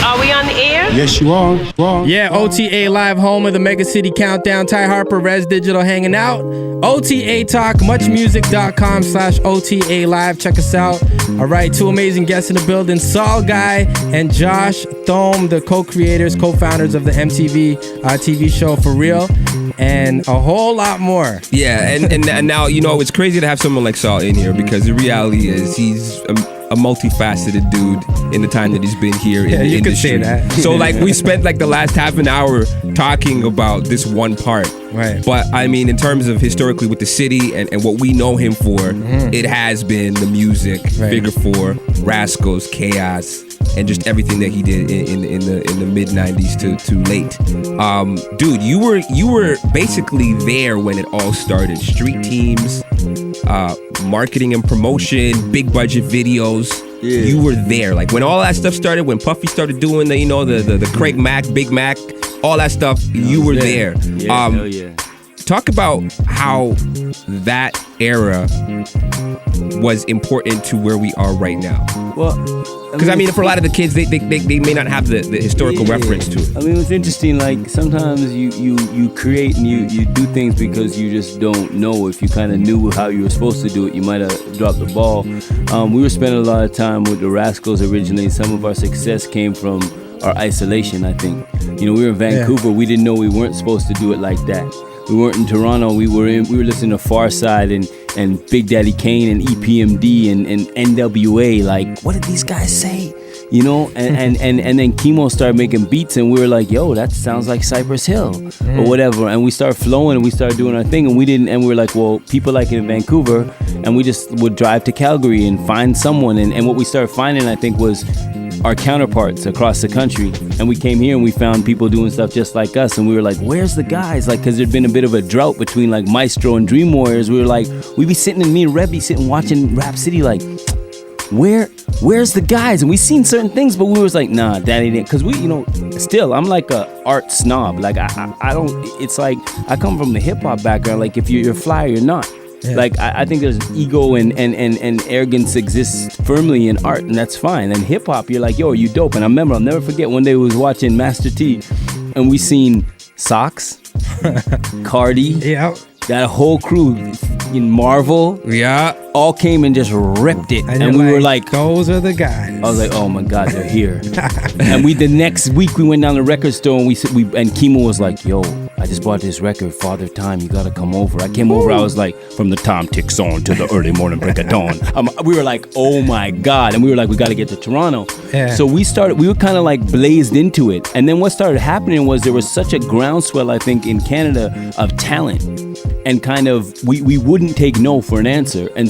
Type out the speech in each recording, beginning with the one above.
Are we on the air? Yes, you are. Yeah, OTA Live, home of the Mega City Countdown. Ty Harper, Res Digital hanging out. OTA Talk, muchmusic.com/OTA Live. Check us out. All right, two amazing guests in the building. Saul Guy and Josh Thome, the co-creators, co-founders of the MTV TV show For Real. And a whole lot more. Yeah, and now, you know, it's crazy to have someone like Saul in here because the reality is he's a multifaceted dude in the time that he's been here in the you industry. could say that. So like we spent like the last half an hour talking about this one part. Right. But I mean, in terms of historically with the city and what we know him for, it has been the music, Figure 4, Rascals, Chaos, and just everything that he did in the mid 90s to late. Dude, you were basically there when it all started. Street teams, marketing and promotion, big budget videos. Yeah. You were there. Like when all that stuff started, when Puffy started doing the Craig Mack, Big Mac, all that stuff, you were there. Yeah, hell yeah. Talk about how that era was important to where we are right now. Well, because I mean, for a lot of the kids, they may not have the historical reference to it. I mean, it's interesting. Like sometimes you create and you do things because you just don't know. If you kind of knew how you were supposed to do it, you might have dropped the ball. We were spending a lot of time with the Rascals originally. Some of our success came from our isolation, I think. You know, we were in Vancouver. We didn't know we weren't supposed to do it like that. We weren't in Toronto. We were listening to Far Side and Big Daddy Kane and EPMD and NWA. Like, what did these guys say? You know, and then Chemo started making beats and we were like, yo, that sounds like Cypress Hill or whatever. And we started flowing and we started doing our thing and we were like, well, people like it in Vancouver, and we just would drive to Calgary and find someone. And what we started finding, I think, was our counterparts across the country. And we came here and we found people doing stuff just like us, and we were like, where's the guys? Like, because there'd been a bit of a drought between like Maestro and Dream Warriors. We were like, we'd be sitting, and me and Reb be sitting watching Rap City like, where's the guys? And we seen certain things, but we was like, nah, that ain't it. Because we, you know, still, I'm like a art snob. Like I don't, it's like, I come from the hip hop background. Like if you're fly or you're not. Yeah. Like I think there's ego and arrogance exists firmly in art, and that's fine. And hip hop, you're like, yo, are you dope? And I remember, I'll never forget, one day we was watching Master T, and we seen Socks, Cardi, that whole crew in Marvel, all came and just ripped it, and we were like, those are the guys. I was like, oh my God, they're here. And the next week we went down to the record store and we and Kimo was like, yo, I just bought this record, Father Time, you gotta come over. I came over, I was like, from the time ticks on to the early morning break of dawn. We were like, oh my God. And we were like, we gotta get to Toronto. Yeah. So we were kind of like blazed into it. And then what started happening was there was such a groundswell, I think, in Canada of talent. And kind of, we wouldn't take no for an answer. And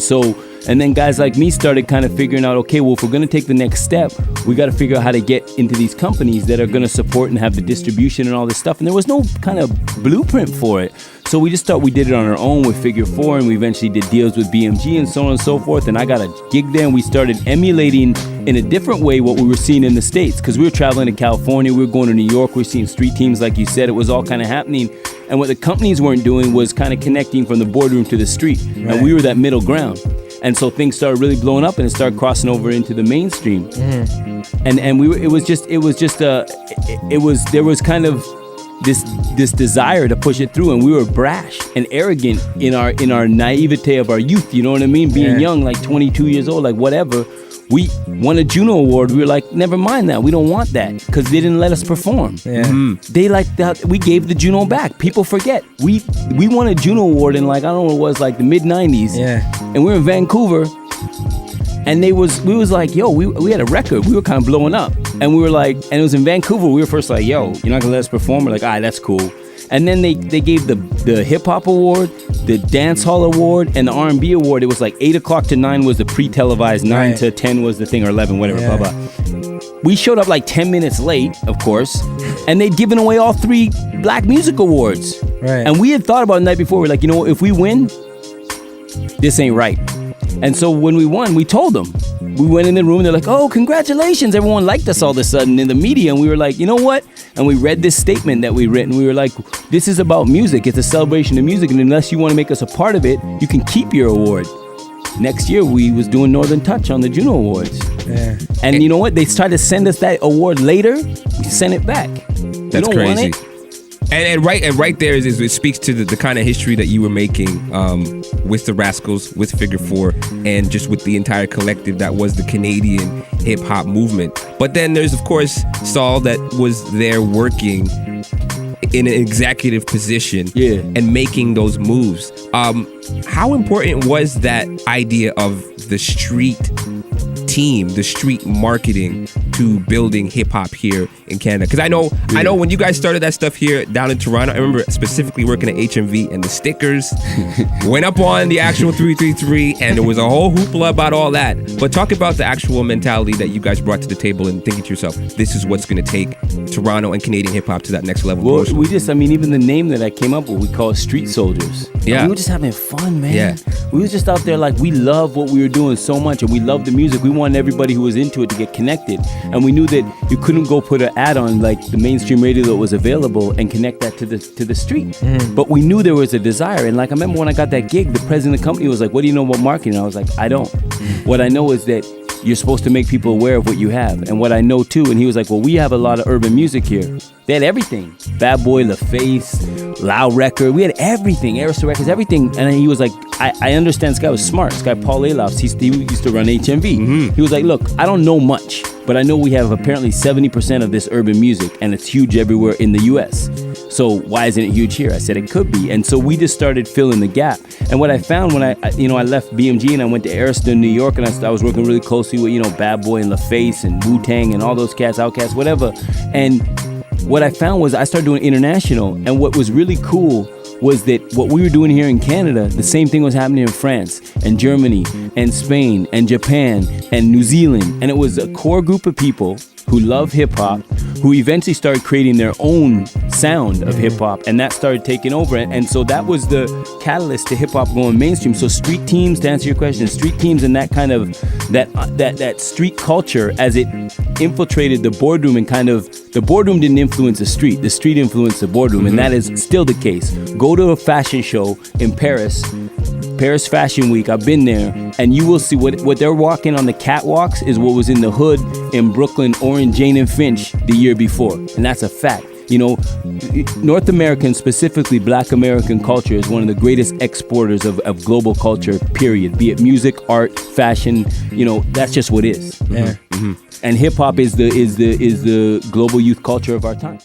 then guys like me started kind of figuring out, okay, well, if we're going to take the next step, we got to figure out how to get into these companies that are going to support and have the distribution and all this stuff. And there was no kind of blueprint for it. So we just thought we did it on our own with Figure 4, and we eventually did deals with BMG and so on and so forth. And I got a gig there, and we started emulating in a different way what we were seeing in the States, because we were traveling to California, we were going to New York, we were seeing street teams, like you said. It was all kind of happening. And what the companies weren't doing was kind of connecting from the boardroom to the street. Right. And we were that middle ground. And so things started really blowing up, and it started crossing over into the mainstream. And there was kind of this desire to push it through, and we were brash and arrogant in our naivete of our youth, you know what I mean? Being young, like 22 years old, like whatever. We won a Juno Award. We were like, never mind that. We don't want that, because they didn't let us perform. Yeah. They like that. We gave the Juno back. People forget. We won a Juno Award in like, I don't know what it was, like the mid 90s. Yeah. And we were in Vancouver, and we was like, yo, we had a record. We were kind of blowing up, and we were like, and it was in Vancouver. We were first like, yo, you're not gonna let us perform? We're like, all right, that's cool. And then they gave the hip hop award, the dance hall award, and the R&B award. It was like 8 o'clock to 9 was the pre-televised, 9 to 10 was the thing, or 11, whatever, blah, blah. We showed up like 10 minutes late, of course, and they'd given away all 3 Black Music Awards. Right. And we had thought about it the night before. We're like, you know, if we win, this ain't right. And so when we won, we told them. We went in the room, they're like, oh, congratulations. Everyone liked us all of a sudden in the media. And we were like, you know what? And we read this statement that we written. We were like, this is about music. It's a celebration of music. And unless you want to make us a part of it, you can keep your award. Next year, we was doing Northern Touch on the Juno Awards. Yeah. And you know what? They tried to send us that award later. We sent it back. That's don't crazy. Want it. And right there is it speaks to the kind of history that you were making with the Rascals, with Figure 4, and just with the entire collective that was the Canadian hip hop movement. But then there's of course Saul that was there working in an executive position and making those moves. How important was that idea of the street team, the street marketing to building hip hop here in Canada? Because I know when you guys started that stuff here down in Toronto, I remember specifically working at HMV, and the stickers went up on the actual 333, and there was a whole hoopla about all that. But talk about the actual mentality that you guys brought to the table and thinking to yourself, this is what's going to take Toronto and Canadian hip hop to that next level. Well, even the name that I came up with, we call it Street Soldiers. Yeah. We were just having fun, man. Yeah. We were just out there like, we love what we were doing so much, and we loved the music. We wanted everybody who was into it to get connected. And we knew that you couldn't go put an ad on like the mainstream radio that was available and connect that to the street. Mm-hmm. But we knew there was a desire. And like, I remember when I got that gig, the president of the company was like, what do you know about marketing? And I was like, I don't. What I know is that you're supposed to make people aware of what you have. And what I know too, and he was like, well, we have a lot of urban music here. They had everything. Bad Boy, LaFace, Loud Record. We had everything. Arista Records, everything. And he was like, I understand this guy was smart. This guy, Paul Alofs, he used to run HMV. Mm-hmm. He was like, look, I don't know much, but I know we have apparently 70% of this urban music, and it's huge everywhere in the US. So why isn't it huge here? I said it could be. And so we just started filling the gap. And what I found when I left BMG and I went to Arista in New York, and I was working really closely with, Bad Boy and LaFace and Wu-Tang and all those cats, Outkast, whatever. And what I found was I started doing international. And what was really cool was that what we were doing here in Canada, the same thing was happening in France and Germany and Spain and Japan and New Zealand. And it was a core group of people who love hip hop, who eventually started creating their own sound of hip hop, and that started taking over. And so that was the catalyst to hip hop going mainstream. So street teams, to answer your question, street teams and that kind of that street culture, as it infiltrated the boardroom, and kind of the boardroom didn't influence the street influenced the boardroom, and that is still the case. Go to a fashion show in Paris Fashion Week, I've been there, and you will see what they're walking on the catwalks is what was in the hood in Brooklyn or in Jane and Finch the year before, and that's a fact. North American, specifically Black American culture, is one of the greatest exporters of global culture, period. Be it music, art, fashion, that's just what it is. Yeah. And hip hop is the global youth culture of our time.